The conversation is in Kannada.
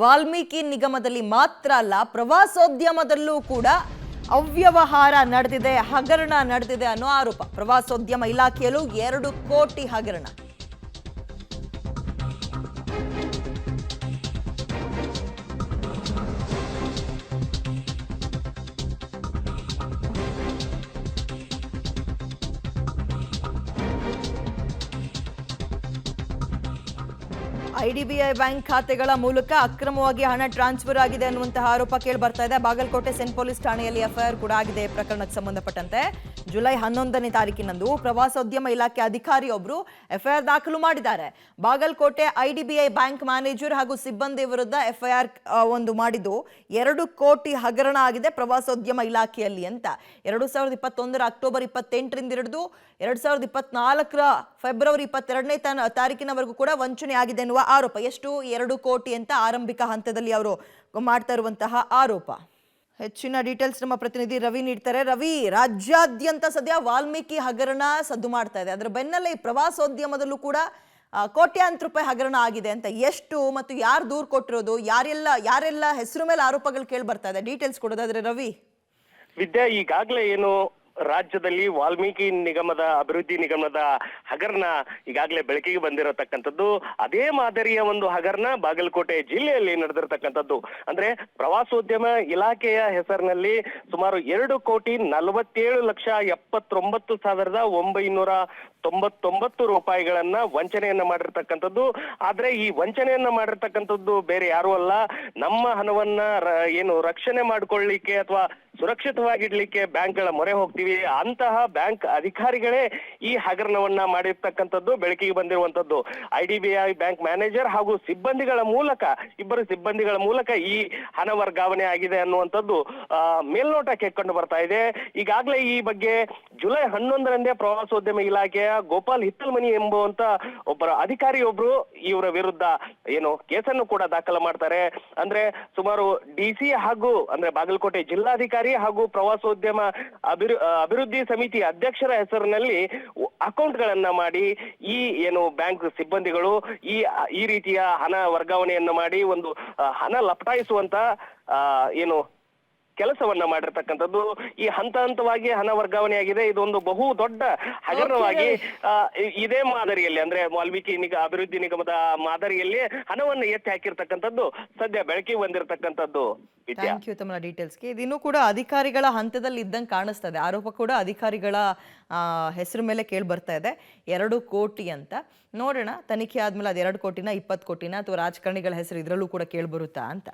ವಾಲ್ಮೀಕಿ ನಿಗಮದಲ್ಲಿ ಮಾತ್ರ ಅಲ್ಲ, ಪ್ರವಾಸೋದ್ಯಮದಲ್ಲೂ ಕೂಡ ಅವ್ಯವಹಾರ ನಡೆದಿದೆ, ಹಗರಣ ನಡೆದಿದೆ ಅನ್ನೋ ಆರೋಪ. ಪ್ರವಾಸೋದ್ಯಮ ಇಲಾಖೆಯಲ್ಲೂ 2 ಕೋಟಿ ಹಗರಣ. IDBI ಬ್ಯಾಂಕ್ ಖಾತೆಗಳ ಮೂಲಕ ಅಕ್ರಮವಾಗಿ ಹಣ ಟ್ರಾನ್ಸ್ಫರ್ ಆಗಿದೆ ಅನ್ನುವಂತಹ ಆರೋಪ ಕೇಳಿ ಬರ್ತಾ ಇದೆ. ಬಾಗಲಕೋಟೆ ಸೆಂಟ್ ಪೊಲೀಸ್ ಠಾಣೆಯಲ್ಲಿ FIR ಕೂಡ ಆಗಿದೆ. ಪ್ರಕರಣಕ್ಕೆ ಸಂಬಂಧಪಟ್ಟಂತೆ ಜುಲೈ 11ನೇ ತಾರೀಕಿನಂದು ಪ್ರವಾಸೋದ್ಯಮ ಇಲಾಖೆ ಅಧಿಕಾರಿಯೊಬ್ಬರು FIR ದಾಖಲು ಮಾಡಿದ್ದಾರೆ. ಬಾಗಲಕೋಟೆ IDBI ಬ್ಯಾಂಕ್ ಮ್ಯಾನೇಜರ್ ಹಾಗೂ ಸಿಬ್ಬಂದಿ ವಿರುದ್ಧ FIR ಒಂದು ಮಾಡಿದ್ದು 2 ಕೋಟಿ ಹಗರಣ ಆಗಿದೆ ಪ್ರವಾಸೋದ್ಯಮ ಇಲಾಖೆಯಲ್ಲಿ ಅಂತ. 2021ರ ಅಕ್ಟೋಬರ್ 28ರಿಂದ ಹಿಡಿದು 2024ರ ಫೆಬ್ರವರಿ 22ನೇ ತಾರೀಕಿನವರೆಗೂ ಕೂಡ ವಂಚನೆ ಆಗಿದೆ ಎನ್ನುವ ಆರೋಪ. ಎಷ್ಟು? 2 ಕೋಟಿ ಅಂತ ಆರಂಭಿಕ ಹಂತದಲ್ಲಿ ಅವರು ಮಾಡ್ತಾ ಇರುವಂತಹ ಆರೋಪ. ಹೆಚ್ಚಿನ ಡೀಟೇಲ್ಸ್ ನಮ್ಮ ಪ್ರತಿನಿಧಿ ರವಿ ನೀಡ್ತಾರೆ. ರವಿ, ರಾಜ್ಯಾದ್ಯಂತ ಸದ್ಯ ವಾಲ್ಮೀಕಿ ಹಗರಣ ಸದ್ದು ಮಾಡ್ತಾ ಇದೆ. ಅದರ ಬೆನ್ನಲ್ಲೇ ಈ ಪ್ರವಾಸೋದ್ಯಮದಲ್ಲೂ ಕೂಡ ಕೋಟ್ಯಾಂತರ ರೂಪಾಯಿ ಹಗರಣ ಆಗಿದೆ ಅಂತ. ಎಷ್ಟು ಮತ್ತು ಯಾರು ದೂರು ಕೊಟ್ಟಿರೋದು, ಯಾರೆಲ್ಲ ಹೆಸರು ಮೇಲೆ ಆರೋಪಗಳು ಕೇಳಿ ಬರ್ತಾ ಇದೆ, ಡೀಟೇಲ್ಸ್ ಕೊಡೋದಾದ್ರೆ ರವಿ. ವಿದ್ಯಾ, ಈಗಾಗಲೇ ಏನು ರಾಜ್ಯದಲ್ಲಿ ವಾಲ್ಮೀಕಿ ನಿಗಮದ ಅಭಿವೃದ್ಧಿ ನಿಗಮದ ಹಗರಣ ಈಗಾಗಲೇ ಬೆಳಕಿಗೆ ಬಂದಿರತಕ್ಕಂಥದ್ದು. ಅದೇ ಮಾದರಿಯ ಒಂದು ಹಗರಣ ಬಾಗಲಕೋಟೆ ಜಿಲ್ಲೆಯಲ್ಲಿ ನಡೆದಿರತಕ್ಕಂಥದ್ದು. ಅಂದ್ರೆ ಪ್ರವಾಸೋದ್ಯಮ ಇಲಾಖೆಯ ಹೆಸರಿನಲ್ಲಿ ಸುಮಾರು 2,47,79,999 ರೂಪಾಯಿಗಳನ್ನ ವಂಚನೆಯನ್ನ ಮಾಡಿರ್ತಕ್ಕಂಥದ್ದು. ಆದ್ರೆ ಈ ವಂಚನೆಯನ್ನ ಮಾಡಿರ್ತಕ್ಕಂಥದ್ದು ಬೇರೆ ಯಾರು ಅಲ್ಲ, ನಮ್ಮ ಹಣವನ್ನ ಏನು ರಕ್ಷಣೆ ಮಾಡ್ಕೊಳ್ಳಿಕ್ಕೆ ಅಥವಾ ಸುರಕ್ಷಿತವಾಗಿಡ್ಲಿಕ್ಕೆ ಬ್ಯಾಂಕ್ಗಳ ಮೊರೆ ಹೋಗ್ತೀವಿ ಅಂತಹ ಬ್ಯಾಂಕ್ ಅಧಿಕಾರಿಗಳೇ ಈ ಹಗರಣವನ್ನ ಮಾಡಿರ್ತಕ್ಕಂಥದ್ದು ಬೆಳಕಿಗೆ ಬಂದಿರುವಂತದ್ದು. IDBI ಬ್ಯಾಂಕ್ ಮ್ಯಾನೇಜರ್ ಹಾಗೂ ಇಬ್ಬರು ಸಿಬ್ಬಂದಿಗಳ ಮೂಲಕ ಈ ಹಣ ವರ್ಗಾವಣೆ ಆಗಿದೆ ಅನ್ನುವಂಥದ್ದು ಮೇಲ್ನೋಟಕ್ಕೆ ಕಂಡು ಬರ್ತಾ ಇದೆ. ಈಗಾಗಲೇ ಈ ಬಗ್ಗೆ ಜುಲೈ 11ರಂದೇ ಪ್ರವಾಸೋದ್ಯಮ ಇಲಾಖೆಯ ಗೋಪಾಲ್ ಹಿತ್ತಲ್ಮನಿ ಎಂಬುವಂತ ಅಧಿಕಾರಿಯೊಬ್ರು ಇವರ ವಿರುದ್ಧ ಏನು ಕೇಸನ್ನು ಕೂಡ ದಾಖಲು ಮಾಡ್ತಾರೆ. ಅಂದ್ರೆ ಸುಮಾರು DC ಹಾಗೂ ಅಂದ್ರೆ ಬಾಗಲಕೋಟೆ ಜಿಲ್ಲಾಧಿಕಾರಿ ಹಾಗೂ ಪ್ರವಾಸೋದ್ಯಮ ಅಭಿವೃದ್ಧಿ ಸಮಿತಿ ಅಧ್ಯಕ್ಷರ ಹೆಸರಿನಲ್ಲಿ ಅಕೌಂಟ್ ಗಳನ್ನ ಮಾಡಿ ಈ ಏನು ಬ್ಯಾಂಕ್ ಸಿಬ್ಬಂದಿಗಳು ಈ ರೀತಿಯ ಹಣ ವರ್ಗಾವಣೆಯನ್ನ ಮಾಡಿ ಒಂದು ಹಣ ಲಪಟಾಯಿಸುವಂತ ಏನು ಕೆಲಸವನ್ನ ಮಾಡಿರ್ತಕ್ಕಂಥದ್ದು. ಈ ಹಂತವಾಗಿ ಹಣ ವರ್ಗಾವಣೆ ಆಗಿದೆ. ಇದೊಂದು ಬಹು ದೊಡ್ಡ ಹಗರಣವಾಗಿ ಇದೇ ಮಾದರಿಯಲ್ಲಿ ಅಂದ್ರೆ ವಾಲ್ಮೀಕಿ ಅಭಿವೃದ್ಧಿ ನಿಗಮದ ಮಾದರಿಯಲ್ಲಿ ಹಣವನ್ನು ಎತ್ತಿ ಹಾಕಿರ್ತಕ್ಕಂಥದ್ದು ಸದ್ಯ ಬೆಳಕಿಗೆ ಬಂದಿರತಕ್ಕಂಥದ್ದು. ಥ್ಯಾಂಕ್ ಯು ತಮ್ಮ ಡೀಟೇಲ್ಸ್ಗೆ. ಇದಿನ್ನೂ ಕೂಡ ಅಧಿಕಾರಿಗಳ ಹಂತದಲ್ಲಿ ಇದ್ದಂಗೆ ಕಾಣಿಸ್ತಾ ಇದೆ. ಆರೋಪ ಕೂಡ ಅಧಿಕಾರಿಗಳ ಹೆಸರು ಮೇಲೆ ಕೇಳಿ ಬರ್ತಾ ಇದೆ, 2 ಕೋಟಿ ಅಂತ. ನೋಡೋಣ, ತನಿಖೆ ಆದ್ಮೇಲೆ ಅದು 2 ಕೋಟಿನ 20 ಕೋಟಿನ ಅಥವಾ ರಾಜಕಾರಣಿಗಳ ಹೆಸರು ಇದರಲ್ಲೂ ಕೂಡ ಕೇಳಿ ಬರುತ್ತಾ ಅಂತ.